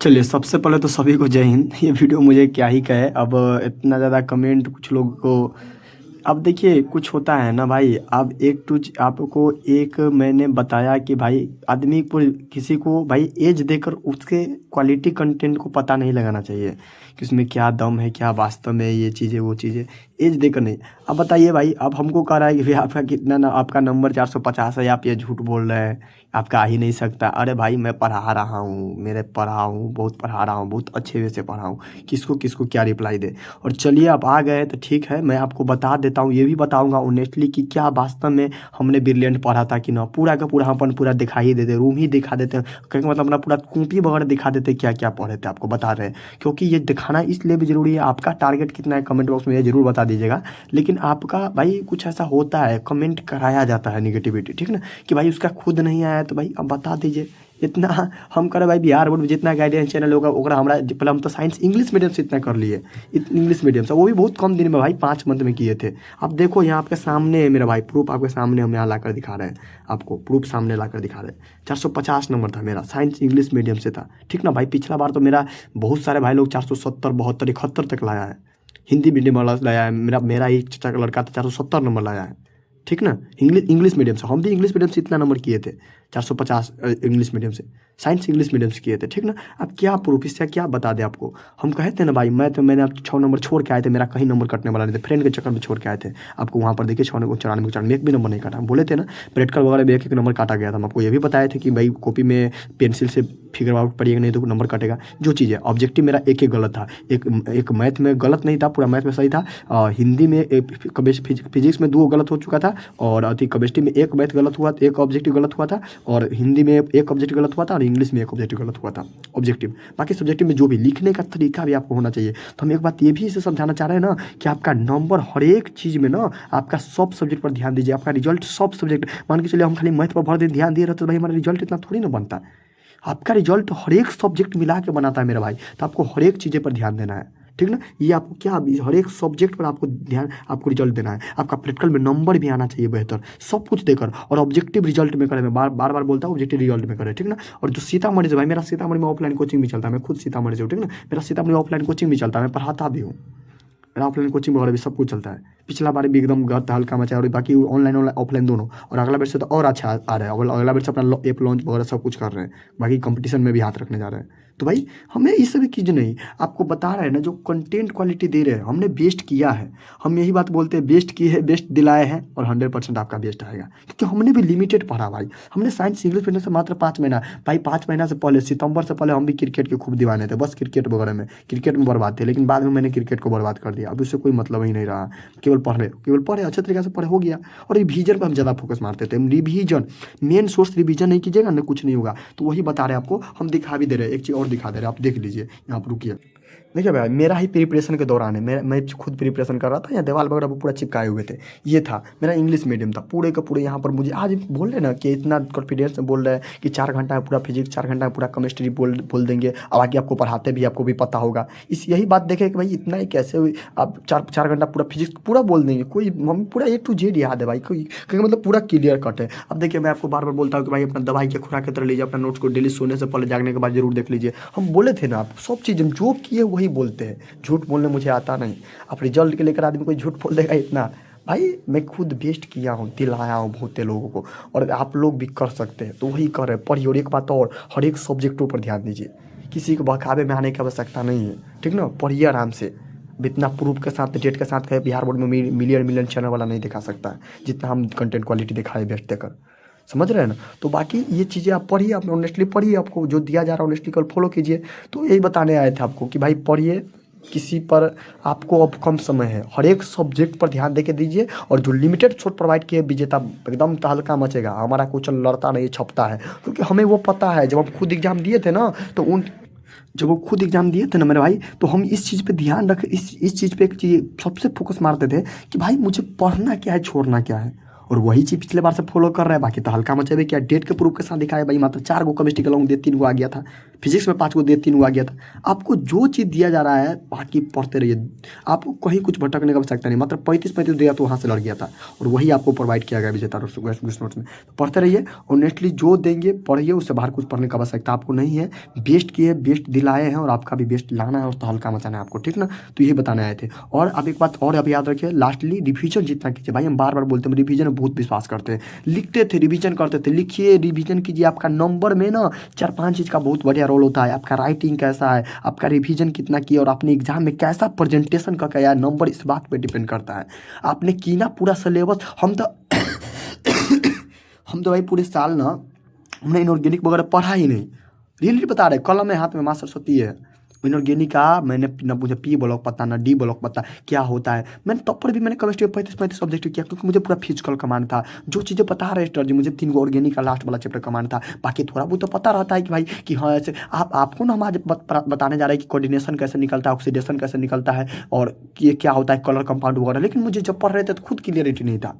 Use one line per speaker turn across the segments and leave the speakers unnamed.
चलिए, सबसे पहले तो सभी को जय हिंद। ये वीडियो मुझे क्या ही कहे, अब इतना ज़्यादा कमेंट कुछ लोगों को। अब देखिए, कुछ होता है ना भाई, अब आपको एक मैंने बताया कि भाई आदमी को, किसी को भाई एज देकर उसके क्वालिटी कंटेंट को पता नहीं लगाना चाहिए कि उसमें क्या दम है, क्या वास्तव में ये चीज़ें वो चीज़ें एज देकर नहीं। अब बताइए भाई, अब हमको कह रहा है कि भाई आपका कितना ना, आपका नंबर 450 है, आप ये झूठ बोल रहे हैं, आपका आ ही नहीं सकता। अरे भाई, मैं पढ़ा रहा हूँ, मेरे पढ़ा हूँ, बहुत पढ़ा रहा हूँ, बहुत अच्छे वे से पढ़ा हूँ। किसको किसको क्या रिप्लाई दे। और चलिए, आप आ गए तो ठीक है, मैं आपको बता देता हूँ, ये भी बताऊँगा ऑनेस्टली कि क्या वास्तव में हमने ब्रिलियंट पढ़ा था कि ना। पूरा का पूरा हम अपन पूरा दिखा ही देते, रूम ही दिखा देते हैं, कहने का मतलब अपना पूरा कॉपी वगैरह दिखा देते क्या क्या पढ़े थे, आपको बता रहे हैं। क्योंकि ये दिखाना इसलिए भी ज़रूरी है। आपका टारगेट कितना है कमेंट बॉक्स में ये ज़रूर बता दीजिएगा। लेकिन आपका भाई कुछ ऐसा होता है, कमेंट कराया जाता है निगेटिविटी, ठीक ना, कि भाई उसका खुद नहीं आया तो भाई अब बता दीजिए। इतना हम करे भाई, बिहार बोर्ड में जितना गाइडेंस चैनल होगा ओकरा हमरा, पहले हम तो साइंस इंग्लिश मीडियम से इतना कर लिए, इंग्लिश मीडियम से, वो भी बहुत कम दिन में भाई, 5 मंथ में किए थे। अब देखो यहाँ आपके सामने है मेरा भाई, प्रूफ आपके सामने हम यहाँ ला कर दिखा रहे हैं, आपको प्रूफ सामने ला कर दिखा रहे हैं। 450 नंबर था मेरा, साइंस इंग्लिश मीडियम से था, ठीक ना भाई। पिछला बार तो मेरा बहुत सारे भाई लोग 470, 72, 71 तक लाया है। हिंदी मीडियम वाला लाया है, मेरा मेरा ही चाचा का लड़का था 470 नंबर लाया है, ठीक ना। इंग्लिश मीडियम से, हम भी इंग्लिश मीडियम से इतना नंबर किए थे, 450 इंग्लिश मीडियम से, साइंस इंग्लिश मीडियम से किए थे, ठीक ना। अब क्या प्रूफ, इससे क्या बता दें आपको। हम कहे थे ना भाई, मैंने आप 6 नंबर छोड़ के आए थे, मेरा कहीं नंबर कटने वाला नहीं थे, फ्रेंड के चक्कर में छोड़ के आए थे आपको। वहाँ पर देखिए 94 94 एक भी नंबर नहीं काटा, हम बोले थे ना। प्रैक्टिकल वगैरह में एक एक नंबर काटा गया था, हम आपको ये भी बताए थे कि भाई कॉपी में पेंसिल से फिगर आउट पड़िएगा नहीं तो नंबर कटेगा। जो चीज़ है, ऑब्जेक्टिव मेरा एक गलत था, एक मैथ में गलत नहीं था, पूरा मैथ में सही था। हिंदी में फिजिक्स में 2 गलत हो चुका था, और अति केमिस्ट्री में एक मैथ गलत हुआ, एक ऑब्जेक्टिव गलत हुआ था, और हिंदी में एक ऑब्जेक्टिव गलत हुआ था, और इंग्लिश में एक ऑब्जेक्टिव गलत हुआ था ऑब्जेक्टिव। बाकी सब्जेक्टिव में जो भी लिखने का तरीका भी आपको होना चाहिए। तो हम एक बात ये भी इसे समझाना चाह रहे हैं ना, कि आपका नंबर हर एक चीज़ में ना, आपका सब सब्जेक्ट पर ध्यान दीजिए। आपका रिजल्ट सब सब्जेक्ट, मान के चलिए हम खाली मैथ पर भर दिन ध्यान दे रहे तो भाई हमारा रिजल्ट इतना थोड़ी ना बनता। आपका रिजल्ट हर एक सब्जेक्ट मिला के बनाता है मेरा भाई, तो आपको हर एक चीज़ें पर ध्यान देना है, ठीक ना। ये आपको क्या, हर एक सब्जेक्ट पर आपको ध्यान, आपको रिजल्ट देना है। आपका प्रैक्टिकल में नंबर भी आना चाहिए बेहतर, सब कुछ देकर, और ऑब्जेक्टिव रिजल्ट में करें। मैं बार बार बोलता हूँ, ऑब्जेक्टिव रिजल्ट में करें, ठीक ना। और जो सीतामढ़ी से भाई, मेरा सीतामढ़ी में ऑफलाइन कोचिंग भी चलता है, मैं खुद सीतामढ़ी से हूँ, ठीक ना। मेरा सीतामढ़ी ऑफलाइन कोचिंग भी चलता है, मैं पढ़ाता भी हूँ। मेरा ऑफलाइन कोचिंग वगैरह भी सब कुछ चलता है। पिछला बार भी एकदम गत हल्का मचा, और बाकी ऑनलाइन ऑफलाइन दोनों। और अगला बार से तो और अच्छा आ रहा है, और अगला बार से अपना ऐप लॉन्च वगैरह सब कुछ कर रहे हैं, बाकी कंपटीशन में भी हाथ रखने जा रहे हैं। तो भाई हमें इस सब चीज़ नहीं, आपको बता रहे हैं ना, जो कंटेंट क्वालिटी दे रहे हैं हमने बेस्ट किया है। हम यही बात बोलते हैं, बेस्ट किए है, बेस्ट दिलाए हैं, और 100% आपका बेस्ट आएगा। क्योंकि हमने भी लिमिटेड पढ़ा भाई, हमने साइंस इंग्लिश पढ़ने से मात्र 5 महीना। भाई 5 महीना से पहले, सितंबर से पहले हम भी क्रिकेट के खूब दीवाने थे, बस क्रिकेट वगैरह में, क्रिकेट में बर्बाद थे। लेकिन बाद में मैंने क्रिकेट को बर्बाद कर दिया, अब उससे कोई मतलब ही नहीं रहा। केवल पढ़े अच्छे तरीके से पढ़े, हो गया। और रिवीजन पर हम ज़्यादा फोकस मारते थे, रिवीजन, मेन सोर्स रिवीजन नहीं कीजिएगा ना, कुछ नहीं होगा। तो वही बता रहे हैं आपको, हम दिखा भी दे रहे हैं, एक चीज़ और दिखा दे रहे हैं, आप देख लीजिए। यहाँ पर रुकिए, देखिए भाई, मेरा ही प्रिपरेशन के दौरान है, मैं खुद प्रिपरेशन कर रहा था, यहाँ दीवार वगैरह पर पूरा चिपकाए हुए थे। ये था मेरा इंग्लिश मीडियम था, पूरे का पूरे। यहाँ पर मुझे आज बोल रहे ना कि इतना कॉन्फिडेंस से बोल रहे हैं कि 4 घंटा में पूरा फिजिक्स, 4 घंटा में पूरा केमिस्ट्री बोल देंगे, और बाकी आपको पढ़ाते भी, आपको भी पता होगा। इस यही बात देखें कि भाई इतना ही कैसे हुई, आप 4 घंटा पूरा फिजिक्स पूरा बोल देंगे, कोई हम पूरा A to Z याद है भाई, कोई क्योंकि मतलब पूरा क्लियर कट है। अब देखिए, मैं आपको बार बार बोलता हूँ कि भाई अपना दवाई के खुराक की तरह लीजिए, अपना नोट्स को डेली सोने से पहले, जागने के बाद जरूर देख लीजिए। हम बोले थे ना, आप सब चीज़ हम जो किए वही बोलते हैं, झूठ बोलने मुझे आता नहीं। अब रिजल्ट के लेकर आदमी कोई झूठ बोल देगा इतना, भाई मैं खुद बेस्ट किया हूँ, दिलाया हूँ बहुत लोगों को, और आप लोग भी कर सकते हैं, तो वही कर रहे हैं। पढ़िए, और एक बात और, हर एक सब्जेक्टों पर ध्यान दीजिए, किसी को बहकावे में आने की आवश्यकता नहीं है, ठीक ना। पढ़िए आराम से, इतना प्रूफ के साथ, डेट के साथ कहे बिहार बोर्ड में मिलियन चैनल वाला नहीं दिखा सकता है जितना हम कंटेंट क्वालिटी दिखाए बेस्ट देकर, समझ रहे हैं ना। तो बाकी ये चीज़ें आप पढ़िए, आप ऑनेस्टली पढ़िए, आपको जो दिया जा रहा है ऑनेस्टली कल फॉलो कीजिए। तो यही बताने आए थे आपको कि भाई पढ़िए, किसी पर आपको अब कम समय है, हर एक सब्जेक्ट पर ध्यान देके दीजिए। और जो लिमिटेड छूट प्रोवाइड किए, विजेता एकदम तहलका मचेगा। हमारा क्वेश्चन लड़ता नहीं, छपता है, क्योंकि हमें वो पता है। जब हम खुद एग्जाम दिए थे ना, तो जब वो खुद एग्जाम दिए थे ना मेरे भाई, तो हम इस चीज़ पे ध्यान रख, इस चीज़ पे एक चीज़ सबसे फोकस मारते थे कि भाई मुझे पढ़ना क्या है, छोड़ना क्या है। और वही चीज़ पिछले बार से फॉलो कर रहा है। बाकी तो हल्का मचा क्या डेट के प्रूफ के साथ दिखाया भाई, मात्र 4 गो केमिस्ट्री का लॉन्ग दे 3 गो आ गया था, फिजिक्स में 5 गो दे 3 गो आ गया था। आपको जो चीज़ दिया जा रहा है बाकी पढ़ते रहिए, आपको कहीं कुछ भटकने का आवश्यकता नहीं। मात्र 35 दिया तो वहाँ से लड़ गया था और वही आपको प्रोवाइड किया गया विजेता नोट्स में। तो पढ़ते रहिए, ऑनेस्टली जो देंगे पढ़िए, उससे बाहर कुछ पढ़ने का आवश्यकता आपको नहीं है। बेस्ट किए, बेस्ट दिलाए हैं और आपका भी बेस्ट लाना है और तो हल्का मचाना है आपको, ठीक ना। तो यही बताने आए थे। और अब एक बात और अब याद रखिए, लास्टली रिवीजन जितना कीजिए भाई। हम बार बार बोलते हैं रिवीजन में बहुत विश्वास करते हैं, लिखते थे रिवीजन करते थे, लिखिए रिवीजन कीजिए। आपका नंबर में ना 4-5 चीज़ का बहुत बढ़िया रोल होता है। आपका राइटिंग कैसा है, आपका रिवीजन कितना किया और आपने एग्जाम में कैसा प्रेजेंटेशन का किया, नंबर इस बात पे डिपेंड करता है। आपने की ना पूरा सिलेबस। हम तो भाई पूरे साल ना हमने इनऑर्गेनिक वगैरह पढ़ा ही नहीं, रियली बता रहे। कलम में हाथ में माँ सरस्वती है। इनऑर्गेनिक का मैंने ना मुझे पी ब्लॉक पता ना डी ब्लॉक पता क्या होता है। मैंने तब पर भी मैंने केमिस्ट्री में 35 सब्जेक्ट किया क्योंकि मुझे पूरा फिजिकल कमांड था। जो चीज़ें बता रहे सर जी, मुझे 3 गो ऑर्गेनिक का लास्ट वाला चैप्टर कमांड था। बाकी थोड़ा बहुत तो पता रहता है कि भाई कि हाँ ऐसे आपको ना हम आज बताने जा रहे हैं कि कोऑर्डिनेशन कैसे निकलता है, ऑक्सीडेशन कैसे निकलता है और ये क्या होता है कलर कंपाउंड वगैरह। लेकिन मुझे जब पढ़ रहे थे तो खुद क्लियरिटी नहीं था,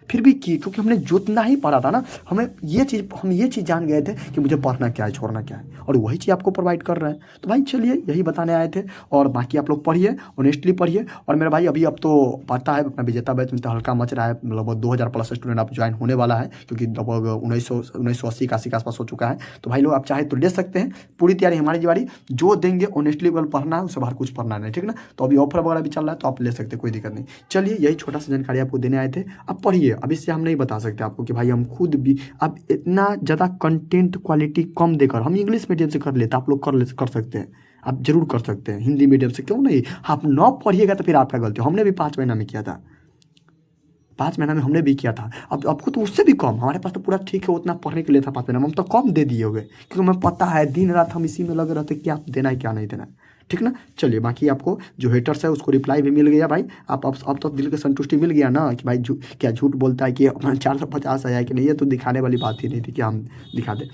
फिर भी की, क्योंकि हमने जितना ही पढ़ा था ना, हम ये चीज़ जान गए थे कि मुझे पढ़ना क्या है छोड़ना क्या है, और वही चीज़ आपको प्रोवाइड कर रहे हैं। तो भाई चलिए यही बताने आए थे। और बाकी आप लोग पढ़िए, ऑनेस्टली पढ़िए। और मेरे भाई अभी अब तो पता है अपना विजेता बैच में तो हल्का मच रहा है, लगभग 2000 प्लस स्टूडेंट आप ज्वाइन होने वाला है, क्योंकि लगभग 1980 के आसपास हो चुका है। तो भाई लोग आप चाहे तो ले सकते हैं, पूरी तैयारी हमारी जिम्मेवारी। जो देंगे ऑनेस्टली पढ़ना है, उससे बाहर कुछ पढ़ना नहीं, ठीक ना। तो अभी ऑफर वगैरह भी चल रहा है तो आप ले सकते हैं, कोई दिक्कत नहीं। चलिए यही छोटा सा जानकारी आपको देने आए थे। अब पढ़िए, अभी से हम नहीं बता सकते आपको कि भाई हम खुद भी अब इतना ज़्यादा कंटेंट क्वालिटी कम देकर हम इंग्लिश मीडियम से कर लेते, आप लोग कर सकते हैं, आप जरूर कर सकते हैं हिंदी मीडियम से, क्यों नहीं। आप न पढ़िएगा तो फिर आपका गलती। हमने भी 5 महीना में किया था, 5 महीना में हमने भी किया था। अब आपको तो उससे भी कम, हमारे पास तो पूरा ठीक है उतना पढ़ने के लिए था 5 महीना में, हम तो कम दे दिए होंगे क्योंकि हमें पता है दिन रात हम इसी में लगे रहते क्या देना है क्या नहीं देना है, ठीक ना। चलिए बाकी आपको जो हेटर्स है उसको रिप्लाई भी मिल गया भाई। आप अब तो दिल की संतुष्टि मिल गया ना कि भाई क्या झूठ बोलता है कि 450 आया कि नहीं, ये तो दिखाने वाली बात ही नहीं थी कि हम दिखा दें।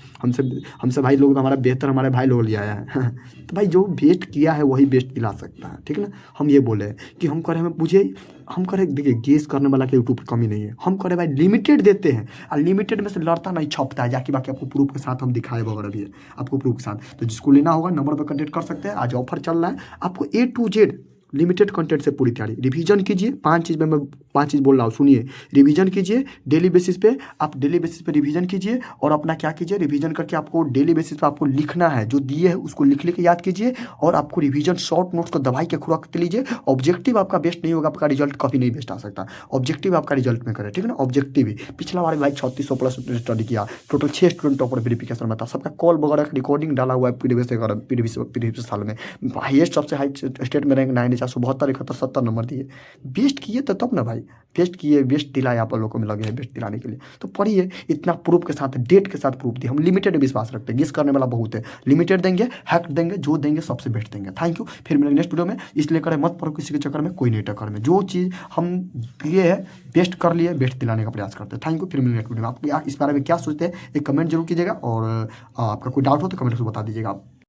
हमसे भाई लोग हमारा बेहतर हमारे भाई लोग लिया है तो भाई जो बेस्ट किया है वही बेस्ट दिला सकता है, ठीक ना। हम ये बोले कि हम करें, हमें पूछे हम करें, देखिए गेस करने वाला के यूट्यूब पर कमी नहीं है। हम करें भाई लिमिटेड देते हैं और लिमिटेड में से लड़ता नहीं छपता है जाके, बाकी आपको प्रूफ के साथ हम दिखाए वगैरह भी है आपको प्रूफ के साथ। तो जिसको लेना होगा नंबर पर कॉन्टेक्ट कर सकते हैं। आज ऑफर चल रहा है, आपको A to Z limited content से पूरी तैयारी। रिवीजन कीजिए, 5 चीज़ में मैं 5 चीज़ बोल रहा हूँ, सुनिए। रिवीजन कीजिए डेली बेसिस पे, आप डेली बेसिस पे रिवीजन कीजिए और अपना क्या कीजिए, रिवीजन करके आपको डेली बेसिस पे आपको लिखना है, जो दिए है उसको लिख के याद कीजिए। और आपको रिवीजन शॉर्ट नोट्स को दवाई के खुराक के लीजिए। ऑब्जेक्टिव आपका बेस्ट नहीं होगा, आपका रिजल्ट कभी नहीं बेस्ट आ सकता। ऑब्जेक्टिव आपका रिजल्ट में करे, ठीक है ना। ऑब्जेक्टिव ही पिछला बार भाई 3600 प्लस स्टडी किया, टोटल 6 स्टूडेंट टॉपर वेरिफिकेशन में था, सबका कॉल वगैरह का रिकॉर्डिंग डाला हुआ है प्रीवियस साल में। हाईएस्ट सबसे हाई स्टेट में रैंक 972 71 70 नंबर दिए। बेस्ट किए तो तब ना भाई, बेस्ट किए, बेस्ट दिलाए, आप लोगों को लगे हैं बेस्ट दिलाने के लिए। तो पढ़िए, इतना प्रूफ के साथ, डेट के साथ प्रूफ दिए। हम लिमिटेड विश्वास रखते हैं, गेस करने वाला बहुत है। लिमिटेड देंगे, हैक देंगे, जो देंगे सबसे बेस्ट देंगे। Thank you. फिर मिलेंगे नेक्स्ट वीडियो में। इसलिए करें मत पढ़ो किसी के चक्कर में, कोई नहीं टक्कर में। जो चीज़ हम दिए है बेस्ट कर लिए, बेस्ट दिलाने का प्रयास करते हैं। Thank you. फिर मिलेंगे नेक्स्ट वीडियो में। आप इस बारे में क्या सोचते हैं एक कमेंट जरूर कीजिएगा, और आपका कोई डाउट हो तो कमेंट में बता दीजिएगा आप।